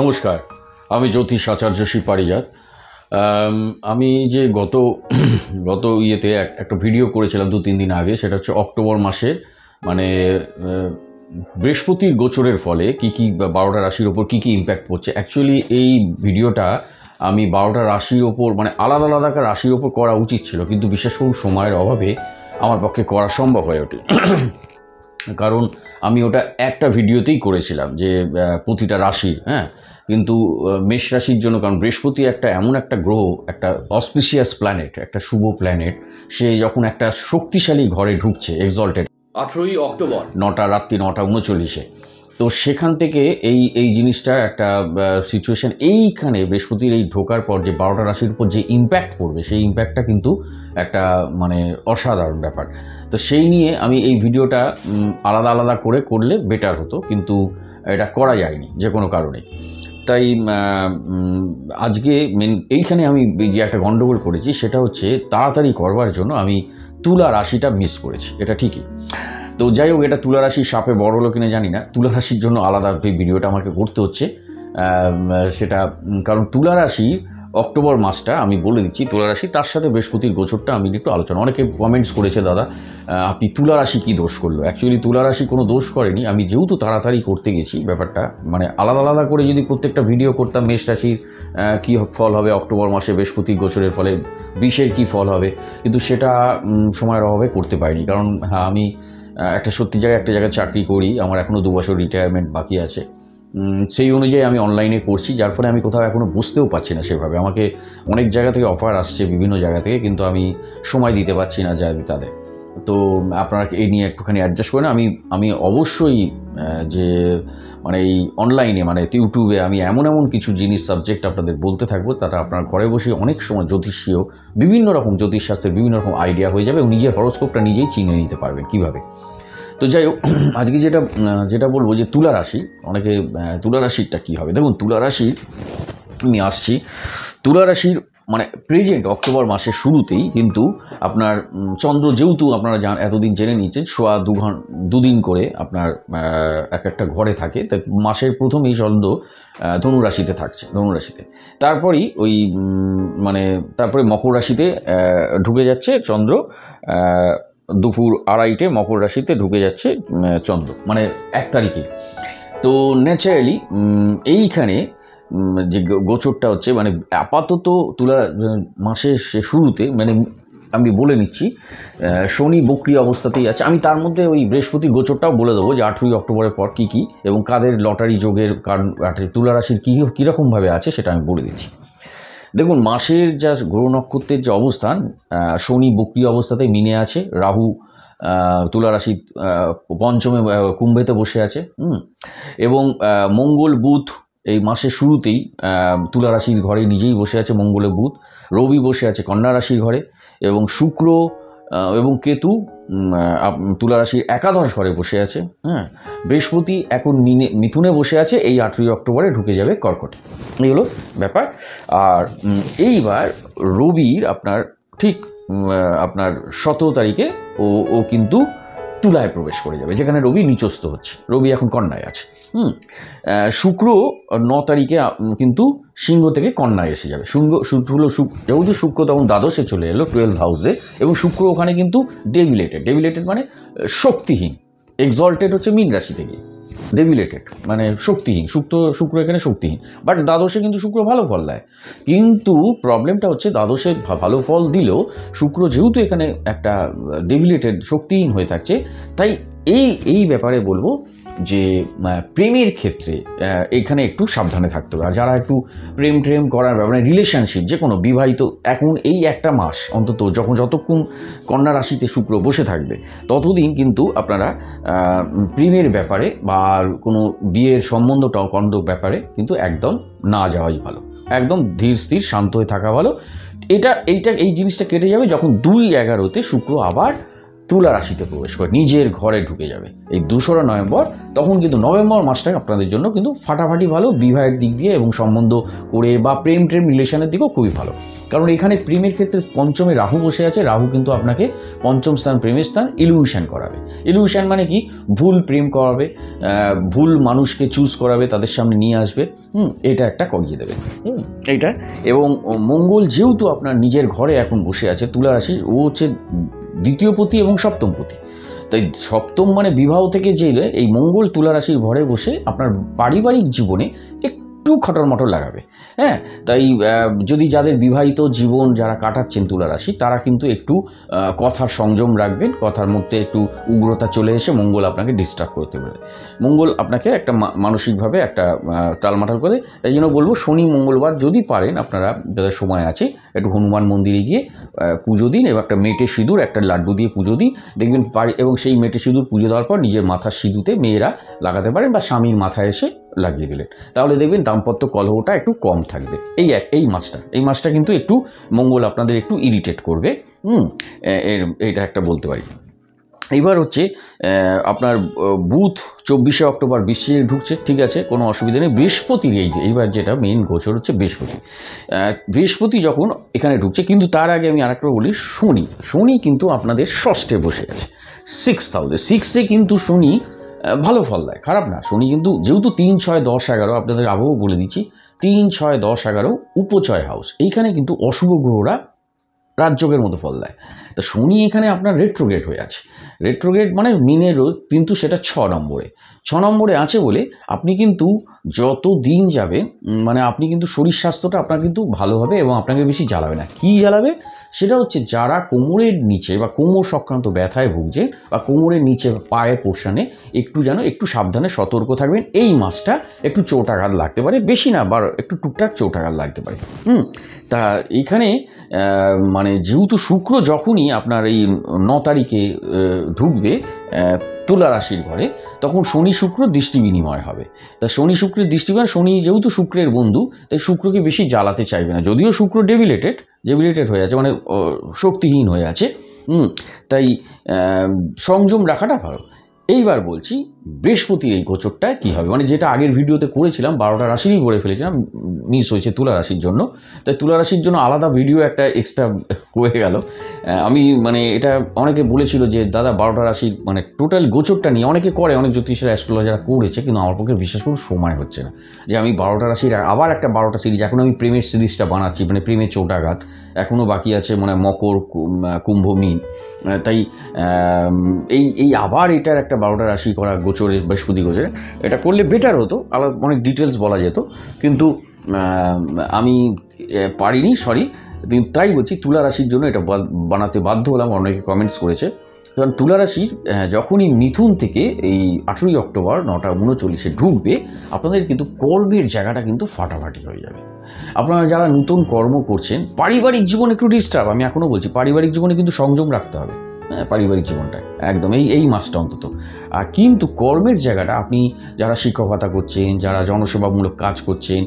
নমস্কার, আমি জ্যোতিষ আচার্য শ্রী পারিজাত। আমি যে গত গত ইয়েতে একটা ভিডিও করেছিলাম 2-3 দিন আগে, সেটা হচ্ছে অক্টোবর মাসের মানে বৃহস্পতির গোচরের ফলে কী কী 12টা রাশির ওপর কী কী ইম্প্যাক্ট পড়ছে। অ্যাকচুয়ালি এই ভিডিওটা আমি 12টা রাশির ওপর মানে আলাদা আলাদা রাশির ওপর করা উচিত ছিল, কিন্তু বিশেষ করে সময়ের অভাবে আমার পক্ষে করা সম্ভব হয়ে ওঠে। কারণ আমি ওটা একটা ভিডিওতেই করেছিলাম যে প্রতিটা রাশি, কিন্তু মেষ রাশির জন্য, কারণ বৃহস্পতি একটা এমন একটা গ্রহ, একটা অসপিশিয়াস প্ল্যানেট, একটা শুভ প্ল্যানেট। সে যখন একটা শক্তিশালী ঘরে ঢুকছে, এক্সল্টেড 18ই অক্টোবর রাত্রি 9:39, তো সেখান থেকে এই জিনিসটা একটা সিচুয়েশান, এইখানে বৃহস্পতির এই ঢোকার পর যে 12টা রাশির উপর যে ইম্প্যাক্ট পড়বে, সেই ইম্প্যাক্টটা কিন্তু একটা মানে অসাধারণ ব্যাপার। তো সেই নিয়ে আমি এই ভিডিওটা আলাদা আলাদা করলে বেটার হতো, কিন্তু এটা করা যায়নি যে কোনো কারণে। তাই আজকে এইখানে আমি যে একটা গণ্ডগোল করেছি, সেটা হচ্ছে তাড়াতাড়ি করবার জন্য আমি তুলা রাশিটা মিস করেছি, এটা ঠিকই। তো যাই হোক, এটা তুলা রাশির সাপে বড় হলো কিনা জানি না, তুলা রাশির জন্য আলাদা এই ভিডিওটা আমাকে করতে হচ্ছে। সেটা কারণ তুলা রাশি অক্টোবর মাসটা আমি বলে দিচ্ছি, তুলা রাশি তার সাথে বৃহস্পতির গোচরটা আমি একটু আলোচনা। অনেকে কমেন্টস করেছে, দাদা আপনি তুলা রাশি কী দোষ করলো। অ্যাকচুয়ালি তুলা রাশি কোনো দোষ করেনি, আমি যেহেতু তাড়াতাড়ি করতে গেছি ব্যাপারটা, মানে আলাদা আলাদা করে যদি প্রত্যেকটা ভিডিও করতাম, মেষ রাশির কী ফল হবে অক্টোবর মাসে বৃহস্পতির গোচরের ফলে, বিষের কী ফল হবে, কিন্তু সেটা সময়ের অভাবে করতে পারিনি। কারণ আমি একটা একটা জায়গায় চাকরি করি, আমার এখনও 2 বছর রিটায়ারমেন্ট বাকি আছে। সেই অনুযায়ী আমি অনলাইনে করছি, যার ফলে আমি কোথাও এখনও বুঝতেও পারছি না সেভাবে। আমাকে অনেক জায়গা থেকে অফার আসছে, বিভিন্ন জায়গা থেকে, কিন্তু আমি সময় দিতে পারছি না যাই তাদের। তো আপনারা এই নিয়ে একটুখানি অ্যাডজাস্ট করেন। আমি অবশ্যই যে মানে এই অনলাইনে মানে ইউটিউবে আমি এমন কিছু জিনিস সাবজেক্ট আপনাদের বলতে থাকবো, তারা আপনার ঘরে বসে অনেক সময় জ্যোতিষীয় বিভিন্ন রকম জ্যোতিষশাস্ত্রের বিভিন্ন রকম আইডিয়া হয়ে যাবে এবং নিজের হরোস্কোপটা নিজেই চিনে নিতে পারবেন কীভাবে। তো যাই হোক, আজকে যেটা বলবো যে তুলা রাশি, অনেকে তুলা রাশিরটা কী হবে। দেখুন, তুলা রাশির আমি আসছি। তুলা রাশির মানে প্রেজেন্ট অক্টোবর মাসের শুরুতেই কিন্তু আপনার চন্দ্র, যেহেতু আপনারা এতদিন জেনে নিয়েছেন, সোয়া 2 দিন করে আপনার একটা ঘরে থাকে, তাই মাসের প্রথমেই চন্দ্র ধনুরাশিতে থাকছে, ধনুরাশিতে। তারপরেই তারপরে মকর রাশিতে ঢুকে যাচ্ছে চন্দ্র, দুপুর 2:30 মকর রাশিতে ঢুকে যাচ্ছে চন্দ্র, মানে 1 তারিখে। তো ন্যাচারালি এইখানে যে গোচরটা হচ্ছে, মানে আপাতত তুলা মাসের শুরুতে, মানে আমি বলে নিচ্ছি, শনি বক্রী অবস্থাতেই আছে। আমি তার মধ্যে ওই বৃহস্পতির গোচরটাও বলে দেবো যে 18ই অক্টোবরের পর কী কী এবং কাদের লটারি যোগের কারণ তুলা রাশির কীরকমভাবে আছে সেটা আমি বলে দিচ্ছি। দেখুন, মাসের যা গ্রহ নক্ষত্রের যে অবস্থান, শনি বক্রী অবস্থাতেই মিনে আছে, রাহু তুলা রাশি পঞ্চমে কুম্ভেতে বসে আছে, এবং মঙ্গল বুধ এই মাসের শুরুতেই তুলা রাশির ঘরে নিজেই বসে আছে, মঙ্গলে বুধ। রবি বসে আছে কন্যা রাশির ঘরে, এবং শুক্র এবং কেতু তুলা রাশির একাদশ ঘরে বসে আছে। বৃহস্পতি এখন মিথুনে বসে আছে, এই 18ই অক্টোবরে ঢুকে যাবে কর্কটে। এই হলো ব্যাপার। আর এইবার রবির আপনার ঠিক আপনার 17 তারিখে ও কিন্তু তুলায় প্রবেশ করে যাবে, যেখানে রবি নিচস্থ হচ্ছে, রবি এখন কন্যায় আছে। শুক্র 9 তারিখে কিন্তু সিংহ থেকে কন্যায় এসে যাবে। যেহেতু শুক্র তখন দ্বাদশে চলে এলো, 12th হাউসে, এবং শুক্র ওখানে কিন্তু ডেভিলেটেড মানে শক্তিহীন, এক্সল্টেড হচ্ছে মীন রাশি থেকে, ডেভিলেটেড মানে শক্তিহীন। শুক্র এখানে শক্তিহীন, বাট দ্বাদশে কিন্তু শুক্র ভালো ফল দেয়। কিন্তু প্রবলেমটা হচ্ছে, দ্বাদশে ভালো ফল দিলেও শুক্র যেহেতু এখানে একটা ডেভিলেটেড শক্তিহীন হয়ে থাকছে, তাই এই ব্যাপারে বলবো যে প্রেমের ক্ষেত্রে এখানে একটু সাবধানে থাকতে হবে। আর যারা একটু প্রেম করার ব্যাপারে, রিলেশনশিপ যে কোনো বিবাহিত, এখন এই একটা মাস অন্তত যতক্ষণ কন্যা রাশিতে শুক্র বসে থাকবে, ততদিন কিন্তু আপনারা প্রেমের ব্যাপারে বা কোনো বিয়ের সম্বন্ধটাও ব্যাপারে কিন্তু একদম না যাওয়াই ভালো, একদম ধীর স্থির শান্ত হয়ে থাকা ভালো। এই জিনিসটা কেটে যাবে যখন 2/11-তে শুক্র আবার তুলা রাশিতে প্রবেশ করে নিজের ঘরে ঢুকে যাবে এই 2রা নভেম্বর। তখন কিন্তু নভেম্বর মাসটা আপনাদের জন্য কিন্তু ফাটাফাটি ভালো, বিবাহের দিক দিয়ে এবং সম্বন্ধ করে বা প্রেম রিলেশনের দিকেও খুবই ভালো। কারণ এখানে প্রেমের ক্ষেত্রে পঞ্চমে রাহু বসে আছে। রাহু কিন্তু আপনাকে পঞ্চম স্থান, প্রেমের স্থান ইলিউশন করাবে। ইলিউশন মানে কি? ভুল প্রেম করাবে, ভুল মানুষকে চুজ করাবে, তাদের সামনে নিয়ে আসবে। এটা একটা করিয়ে দেবে এইটা। এবং মঙ্গল যেহেতু আপনার নিজের ঘরে এখন বসে আছে তুলা রাশির, ও হচ্ছে দ্বিতীয় পতি এবং সপ্তম পতি। তাই সপ্তম মানে বিবাহ থেকে জেলে এই মঙ্গল তুলা রাশির ঘরে বসে আপনার পারিবারিক জীবনে একটু খটর মটর লাগাবে। হ্যাঁ, তাই যদি যাদের বিবাহিত জীবন যারা কাটাচ্ছেন তুলা রাশি, তারা কিন্তু একটু কথার সংযম রাখবেন। কথার মধ্যে একটু উগ্রতা চলে এসে মঙ্গল আপনাকে ডিস্টার্ব করতে পারে। মঙ্গল আপনাকে একটা মানসিকভাবে একটা টালমাটাল করে। তাই জন্য বলবো শনি মঙ্গলবার যদি পারেন আপনারা, যাদের সময় আছে, একটু হনুমান মন্দিরে গিয়ে পুজো দিন এবং একটা মেটে সিঁদুর, একটা লাড্ডু দিয়ে পুজো দিন, দেখবেন এবং সেই মেটে সিঁদুর পুজো দেওয়ার পর নিজের মাথার সিঁদুতে মেয়েরা লাগাতে পারেন বা স্বামীর মাথায় এসে লাগিয়ে দিলেন, তাহলে দেখবেন দাম্পত্য কলহটা একটু কম থাকবে। এই মাসটা কিন্তু একটু মঙ্গল আপনাদের একটু ইরিটেট করবে। এইটা একটা বলতে পারি। এইবার হচ্ছে আপনার বুধ 24শে অক্টোবর বৃশ্চিকে ঢুকছে, ঠিক আছে, কোনো অসুবিধা নেই। বৃহস্পতির এইবার যেটা মেইন গোচর হচ্ছে বৃহস্পতি যখন এখানে ঢুকছে, কিন্তু তার আগে আমি আরেকটা বলি, শনি কিন্তু আপনাদের ষষ্ঠে বসে আছে, 6th হাউসে। 6-এ কিন্তু শনি ভালো ফল দেয়, খারাপ না। শনি কিন্তু যেহেতু 3, 6, 10, 11, আপনাদের আগেও বলে দিচ্ছি, 3, 6, 10, 11 উপচয় হাউস, এইখানে কিন্তু অশুভ গ্রহরা রাজযোগের মতো ফল দেয়। তো শনি এখানে আপনার রেট্রোগ্রেড হয়ে আছে। রেট্রোগ্রেড মানে মিনের, কিন্তু সেটা 6 নম্বরে আছে বলে আপনি কিন্তু যত দিন যাবে মানে আপনি কিন্তু শরীর স্বাস্থ্যটা আপনার কিন্তু ভালো হবে এবং আপনাকে বেশি জ্বালাবে না। কি জ্বালাবে? সেটা হচ্ছে যারা কোমরের নিচে বা কোমর সংক্রান্ত ব্যথায় ভুগছে বা কোমরের নিচে পায়ের পোর্শনে একটু সাবধানে সতর্ক থাকবেন। এই মাসটা একটু চোটাঘাত লাগতে পারে, বেশি না, একটু টুকটাক চোটাঘাত লাগতে পারে। তা এইখানে মানে যেহেতু শুক্র যখনই আপনার এই 9 তারিখে ঢুকবে তুলা রাশির ঘরে, তখন শনি শুক্র দৃষ্টি বিনিময় হবে। তা শনি শুক্রের দৃষ্টি বিনিময়, শনি যেহেতু শুক্রের বন্ধু, তাই শুক্রকে বেশি জ্বালাতে চাইবে না। যদিও শুক্র ডেবিলেটেড হয়ে আছে, মানে শক্তিহীন হয়ে আছে। তাই সংযম রাখাটা ভালো। এইবার বলছি বৃহস্পতির এই গোচরটায় কী হবে, মানে যেটা আগের ভিডিওতে করেছিলাম 12টা রাশিরই করে ফেলেছিলাম, মিস হয়েছে তুলা রাশির জন্য। তাই তুলা রাশির জন্য আলাদা ভিডিও একটা এক্সট্রা হয়ে গেল। আমি মানে এটা অনেকে বলেছিল যে দাদা 12টা রাশির মানে টোটাল গোচরটা নিয়ে অনেকে করে, অনেক জ্যোতিষের অ্যাস্ট্রোলজার করেছে, কিন্তু আমার পক্ষে বিশেষ করে সময় হচ্ছে না যে আমি 12টা রাশির আবার একটা 12টা সিরিজ, এখন আমি প্রেমের সিরিজটা বানাচ্ছি, মানে প্রেমের চোটাঘাত এখনও বাকি আছে, মানে মকর, কুম্ভ, মীন। তাই এই আবার এটার একটা 12টা রাশি করা গোচরে, বৃহস্পতি গোচরে, এটা করলে বেটার হতো, আলাদা অনেক ডিটেলস বলা যেত, কিন্তু আমি পারিনি, সরি। তাই বলছি তুলা রাশির জন্য এটা বানাতে বাধ্য হলাম। অনেকে কমেন্টস করেছে, কারণ তুলা রাশির যখনই মিথুন থেকে এই 18ই অক্টোবর 9:39 ঢুকবে, আপনাদের কিন্তু কর্মের জায়গাটা কিন্তু ফাটাফাটি হয়ে যাবে। আপনারা যারা নতুন কর্ম করছেন, পারিবারিক জীবন একটু ডিস্টার্ব, আমি এখনও বলছি পারিবারিক জীবনে কিন্তু সংযম রাখতে হবে। পারিবারিক জীবনটা একদম এই মাসটা অন্তত। কিন্তু কর্মের জায়গাটা, আপনি যারা শিক্ষকতা করছেন, যারা জনসেবামূলক কাজ করছেন,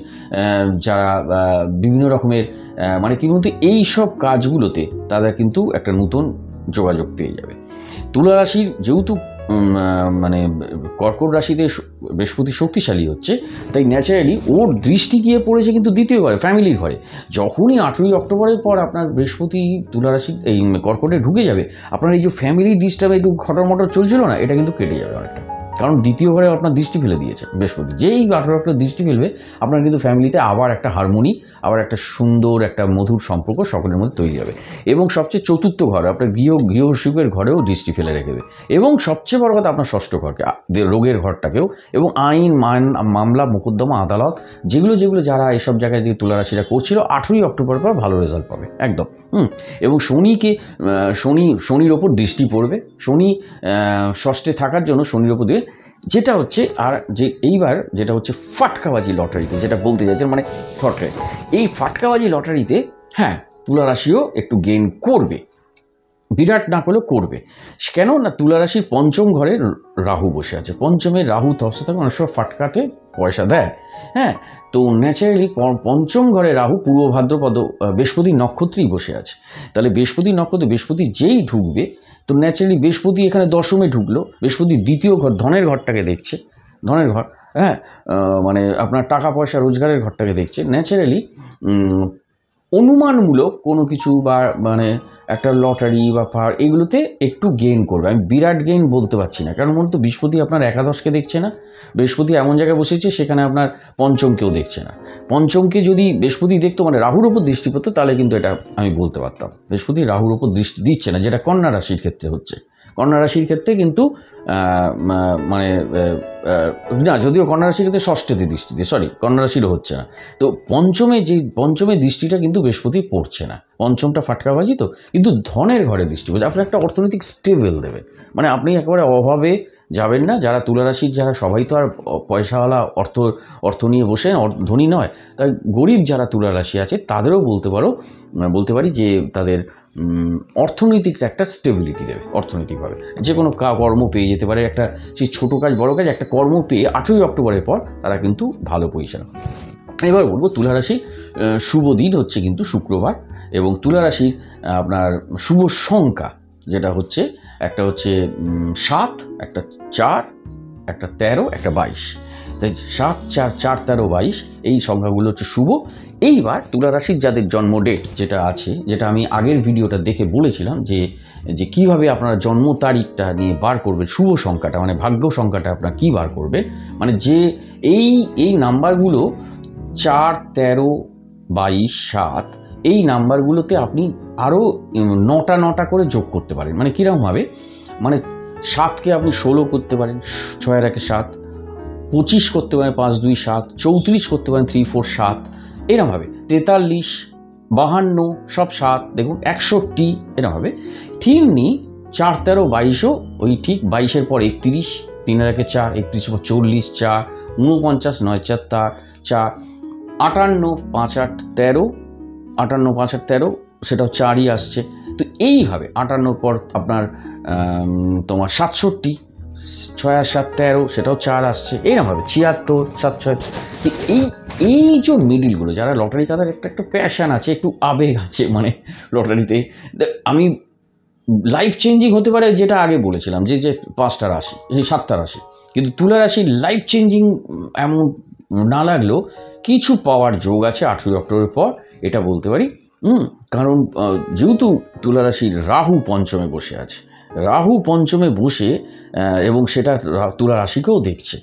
যারা বিভিন্ন রকমের মানে কি বলতে এই সব কাজগুলোতে তাদের কিন্তু একটা নতুন যোগাযোগ পেয়ে যাবে। তুলা রাশির যেহেতু মানে কর্কট রাশিতে বৃহস্পতি শক্তিশালী হচ্ছে, তাই ন্যাচারালি ওর দৃষ্টি গিয়ে পড়েছে কিন্তু দ্বিতীয় ঘরে, ফ্যামিলির ঘরে। যখনই 18ই অক্টোবরের পর আপনার বৃহস্পতি তুলা রাশি এই কর্কটে ঢুকে যাবে, আপনার এই যে ফ্যামিলি ডিস্টার্ব একটু খটর মটর চলছিল না, এটা কিন্তু কেটে যাবে অনেকটা। কারণ দ্বিতীয় ঘরে আপনার দৃষ্টি ফেলে দিয়েছে বৃহস্পতি। যেই 18 অক্টোবর দৃষ্টি ফেলবে, আপনার কিন্তু ফ্যামিলিতে আবার একটা হারমোনি, আবার একটা সুন্দর একটা মধুর সম্পর্ক সকলের মধ্যে তৈরি হবে। এবং সবচেয়ে চতুর্থ ঘরে আপনার গৃহসুখের ঘরেও দৃষ্টি ফেলে রেখেবে। এবং সবচেয়ে বড় কথা আপনার ষষ্ঠ ঘরকে, রোগের ঘরটাকেও, এবং আইন মামলা মোকদ্দমা আদালত যেগুলো যারা এইসব জায়গায় যে তুলা রাশিরা করছিল 18ই অক্টোবর পর ভালো রেজাল্ট পাবে একদম। এবং শনির ওপর দৃষ্টি পড়বে। শনি ষষ্ঠে থাকার জন্য শনির ওপর দিয়ে যেটা হচ্ছে, আর যে এইবার যেটা হচ্ছে ফাটকাবাজি লটারিতে, যেটা বলতে চাইছেন মানে লটারি, এই ফাটকাবাজি লটারিতে হ্যাঁ তুলা রাশিও একটু গেইন করবে, বিরাট না করলেও করবে। কেন না তুলা রাশির পঞ্চম ঘরে রাহু বসে আছে, পঞ্চমে রাহু তস্ত থাকে, অনেক সময় ফাটকাতে পয়সা দেয়। হ্যাঁ, তো ন্যাচারালি পঞ্চম ঘরে রাহু পূর্ব ভাদ্রপদ বৃহস্পতি নক্ষত্রেই বসে আছে। তাহলে বৃহস্পতি নক্ষত্রে বৃহস্পতি যেই ঢুকবে, তো ন্যাচারালি বৃহস্পতি এখানে দশমে ঢুকলো, বৃহস্পতি দ্বিতীয় ঘর ধনের ঘরটাকে দেখছে, ধনের ঘর, হ্যাঁ, মানে আপনার টাকা পয়সা রোজগারের ঘরটাকে দেখছে। ন্যাচারালি অনুমানমূলক কোনো কিছু বা মানে একটা লটারি বা পার এগুলোতে একটু গেইন করবে। আমি বিরাট গেইন বলতে পারছি না, কারণ মূলত বৃহস্পতি আপনার একাদশকে দেখছে না, বৃহস্পতি এমন জায়গায় বসেছে সেখানে আপনার পঞ্চমকেও দেখছে না। পঞ্চমকে যদি বৃহস্পতি দেখতো, মানে রাহুর ওপর দৃষ্টি পড়তো, তাহলে কিন্তু এটা আমি বলতে পারতাম। বৃহস্পতি রাহুর ওপর দৃষ্টি দিচ্ছে না, যেটা কন্যা রাশির ক্ষেত্রে হচ্ছে। কন্যা রাশির ক্ষেত্রে কিন্তু মানে না, যদিও কন্যা রাশির ক্ষেত্রে ষষ্ঠতে দৃষ্টি দিয়ে, সরি, কন্যা রাশিরও হচ্ছে না। তো পঞ্চমে দৃষ্টিটা কিন্তু বৃহস্পতি পড়ছে না, পঞ্চমটা ফাটকাবাজি, তো কিন্তু ধনের ঘরে দৃষ্টি পড়ছে। আপনার একটা অর্থনৈতিক স্টেবল দেবে, মানে আপনি একেবারে অভাবে যাবেন না। যারা তুলা রাশির, যারা সবাই তো আর পয়সাওয়ালা অর্থ নিয়ে বসে ধনী নয়, তাই গরিব যারা তুলা রাশি আছে তাদেরও বলতে পারি যে তাদের অর্থনৈতিক একটা স্টেবিলিটি দেবে। অর্থনৈতিকভাবে যে কোনো কর্ম পেয়ে যেতে পারে, একটা সেই ছোটো কাজ বড় কাজ একটা কর্ম পেয়ে 8ই অক্টোবরের পর তারা কিন্তু ভালো পজিশন। এবার বলবো তুলা রাশির শুভ দিন হচ্ছে কিন্তু শুক্রবার, এবং তুলা রাশির আপনার শুভ সংখ্যা যেটা হচ্ছে, একটা হচ্ছে 7, একটা 4, একটা 13, একটা 22। তাই 7, 4, 4, 13, 22 এই সংখ্যাগুলো হচ্ছে শুভ। এইবার তুলা রাশির যাদের জন্ম ডেট যেটা আছে, যেটা আমি আগের ভিডিওটা দেখে বলেছিলাম যে কীভাবে আপনারা জন্ম তারিখটা নিয়ে বার করবেন, শুভ সংখ্যাটা মানে ভাগ্য সংখ্যাটা আপনার কী বার করবেন, মানে যে এই নাম্বারগুলো 4, 13, 22, 7 এই নাম্বারগুলোতে আপনি আরও 9টা করে যোগ করতে পারেন। মানে কীরকমভাবে, মানে 7কে আপনি 16 করতে পারেন, 6 1 7, 25 করতে পারেন, 5 2 7, 34 করতে পারেন, 3 4 7, এরকমভাবে 43, 52 সব 7, দেখুন 61 এরকমভাবে। তেমনি 4, 13, 22ও ওই ঠিক 22-এর পর 31, 3 1 4, 31 পর 40, 4, 49, 9 4 4, 58, 5 8 13, 58 5 8 13, সেটাও 4ই আসছে। তো এইভাবে 58 পর আপনার তোমার 67, 6 আর 7 13, সেটাও 4 আসছে। এইরকমভাবে 76, 7 6। এই যে মিডিলগুলো, যারা লটারি কাটার একটা প্যাশান আছে, একটু আবেগ আছে, মানে লটারিতে আমি লাইফ চেঞ্জিং হতে পারে, যেটা আগে বলেছিলাম যে 5টা রাশি, সেই 7টা রাশি, কিন্তু তুলা রাশি লাইফ চেঞ্জিং এমন না লাগলেও কিছু পাওয়ার যোগ আছে 8ই অক্টোবরের পর, এটা বলতে পারি। কারণ যেহেতু তুলা রাশির রাহু পঞ্চমে বসে আছে, রাহু পঞ্চমে বসে এবং সেটা তুলা রাশিকেও দেখছে।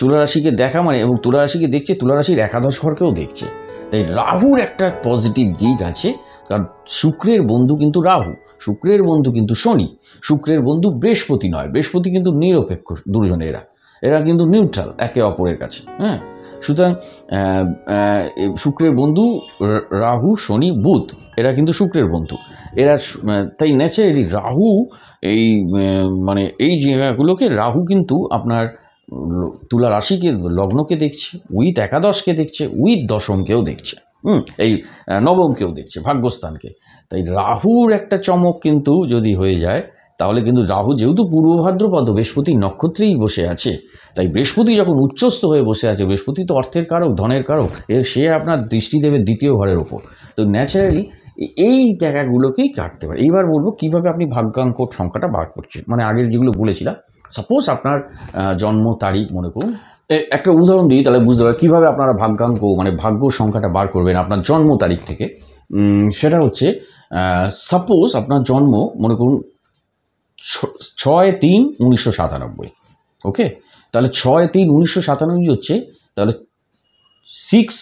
তুলা রাশিকে দেখা মানে, এবং তুলা রাশিকে দেখছে, তুলা রাশির একাদশ ঘরকেও দেখছে। তাই রাহুর একটা পজিটিভ দিক আছে, কারণ শুক্রের বন্ধু কিন্তু রাহু, শুক্রের বন্ধু কিন্তু শনি, শুক্রের বন্ধু বৃহস্পতি নয়, বৃহস্পতি কিন্তু নিরপেক্ষ, দুজনে এরা কিন্তু নিউট্রাল একে অপরের কাছে। হ্যাঁ, সুতরাং শুক্রের বন্ধু রাহু, শনি, বুধ, এরা কিন্তু শুক্রের বন্ধু, এরা তাই ন্যাচারালি রাহু এই মানে এই জায়গাগুলোকে রাহু কিন্তু আপনার তুলা রাশিকে, লগ্নকে দেখছে, উইথ একাদশকে দেখছে, উইথ দশমকেও দেখছে, এই নবমকেও দেখছে, ভাগ্যস্থানকে। তাই রাহুর একটা চমক কিন্তু যদি হয়ে যায়, তাহলে কিন্তু রাহু যেহেতু পূর্ব ভাদ্রপদ বৃহস্পতি নক্ষত্রেই বসে আছে, তাই বৃহস্পতি যখন উচ্চস্থ হয়ে বসে আছে, বৃহস্পতি তো অর্থের কারক, ধনের কারক, সে আপনার দৃষ্টি দেবে দ্বিতীয় ঘরের ওপর। তো ন্যাচারালি এই জায়গাগুলোকেই কাটতে পারে। এইবার বলবো কীভাবে আপনি ভাগ্যাঙ্ক সংখ্যাটা বার করছেন, মানে আগের যেগুলো বলেছিলাম। সাপোজ আপনার জন্ম তারিখ মনে করুন, একটা উদাহরণ দিই, তাহলে বুঝতে পারবেন কীভাবে আপনারা ভাগ্যাঙ্ক মানে ভাগ্য সংখ্যাটা বার করবেন আপনার জন্ম তারিখ থেকে। সেটা হচ্ছে সাপোজ আপনার জন্ম মনে করুন 6-3-1997, ওকে, তাহলে 6-3-1997 হচ্ছে, তাহলে 6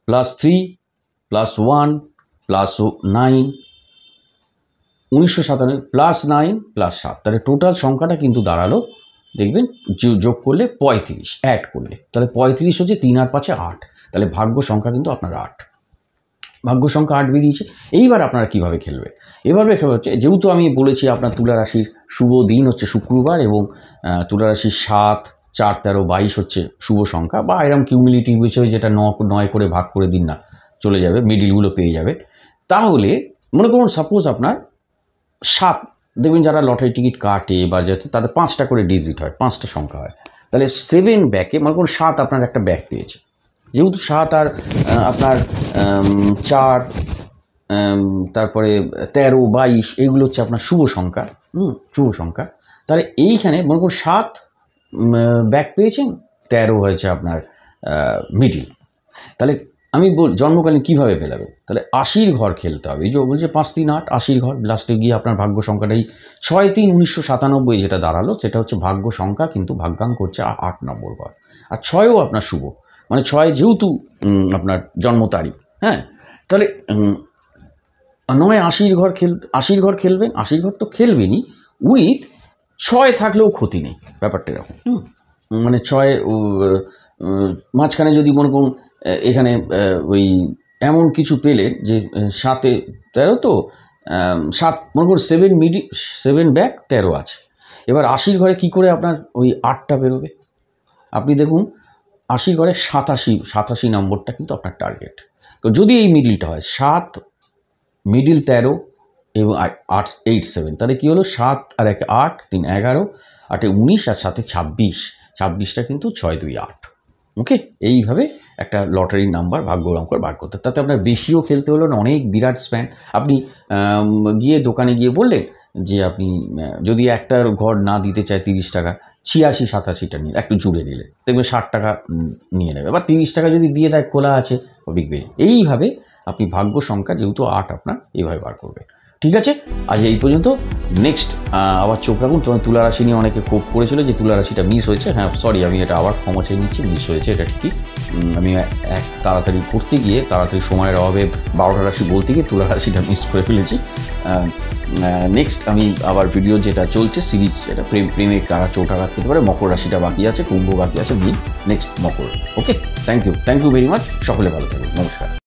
+ 3 + 1 + 9, 1997 +9 +7, তাহলে টোটাল সংখ্যাটা কিন্তু দাঁড়ালো, দেখবেন যোগ করলে 35, অ্যাড করলে তাহলে 35 হচ্ছে 3 আর 5 8, তাহলে ভাগ্য সংখ্যা কিন্তু আপনার 8, ভাগ্য সংখ্যা 8 বেরিয়েছে। এইবার আপনারা কীভাবে খেলবেন, এভাবে খেলা হচ্ছে, যেহেতু আমি বলেছি আপনার তুলা রাশির শুভ দিন হচ্ছে শুক্রবার, এবং তুলা রাশির 7, 4, 13, 22 হচ্ছে শুভ সংখ্যা, বা এরকম কিউমিলিটিভ বিষয় যেটা 9 করে ভাগ করে দিন না, চলে যাবে, মিডিলগুলো পেয়ে যাবে। তাহলে মনে করুন সাপোজ আপনার 7, দেখবেন যারা লটারি টিকিট কাটে বা যাতে তাদের 5টা করে ডিজিট হয়, 5টা সংখ্যা হয়, তাহলে 7 ব্যাকে মনে করুন 7 আপনার একটা ব্যাক পেয়েছে, যেহেতু 7 আর আপনার 4 তারপরে 13, 22 এগুলো হচ্ছে আপনার শুভ সংখ্যা, শুভ সংখ্যা। তাহলে এইখানে মনে করুন 7 ব্যাক পেয়েছেন, 13 হয়েছে আপনার মিডিল। তাহলে আমি জন্মকালীন কীভাবে পেলাবেন? তাহলে 80 ঘর খেলতে হবে। এই যে বলছে 5, 3, 8 80 ঘর, লাস্টে গিয়ে আপনার ভাগ্য সংখ্যাটাই 6, 3, 1997 যেটা দাঁড়ালো, সেটা হচ্ছে ভাগ্য সংখ্যা, কিন্তু ভাগ্যাঙ্ক হচ্ছে 8 নম্বর ঘর। আর 6ও আপনার শুভ, মানে 6 যেহেতু আপনার জন্ম তারিখ, হ্যাঁ। তাহলে নয় 80 ঘর খেলবেন, 80 ঘর তো খেলবেনই, উইথ 6 থাকলেও ক্ষতি নেই, ব্যাপারটা এরকম। মানে 6 মাঝখানে যদি মনে করুন এখানে ওই এমন কিছু পেলেন যে 7-এ 13 তো 7 মনে করুন 7 ব্যাক 13 আছে। এবার 80 ঘরে কি করে আপনার ওই 8টা বেরোবে? আপনি দেখুন 80 ঘরে 87 নম্বরটা কিন্তু আপনার টার্গেট। তো যদি এই মিডিলটা হয় 7 মিডিল 13 এবং 8, 8, 7, তাহলে কী হলো? 7 আর 1 8, 3 11, 8 19 আর 7 26, 26টা কিন্তু 6, 2, 8। ওকে, এইভাবে একটা লটারির নাম্বার ভাগ্য অঙ্ক বার করতে, তাতে আপনার বেশিও খেলতে হলো না, অনেক বিরাট স্প্যান। আপনি গিয়ে দোকানে গিয়ে বললেন যে আপনি যদি একটা ঘর না দিতে চায় 30 টাকা, 86, 87টা নিয়ে একটু জুড়ে দিলে দেখবেন 60 টাকা নিয়ে নেবে, বা 30 টাকা যদি দিয়ে দেয়, খোলা আছে বিকবে। এইভাবে আপনি ভাগ্য সংখ্যা যেহেতু 8 আপনার, এইভাবে বার করবে। ঠিক আছে, আজ এই পর্যন্ত। নেক্সট আবার চোখ রাখুন। তোমার তুলা রাশি নিয়ে অনেকে কোপ করেছিল যে তুলা রাশিটা মিস হয়েছে। হ্যাঁ, সরি, আমি এটা আবার ক্ষমা চেয়ে নিচ্ছি, মিস হয়েছে, এটা ঠিকই। আমি তাড়াতাড়ি করতে গিয়ে, তাড়াতাড়ি সময়ের অভাবে 12টা রাশি বলতে গিয়ে তুলা রাশিটা মিস করে ফেলেছি। নেক্সট আমি আবার ভিডিও যেটা চলছে সিরিজ, এটা প্রেমে কারা চৌঠাঘাত পেতে পারে, মকর রাশিটা বাকি আছে, কুম্ভ বাকি আছে, next Makar. Okay, thank you very much, সকলে ভালো থাকুন, নমস্কার।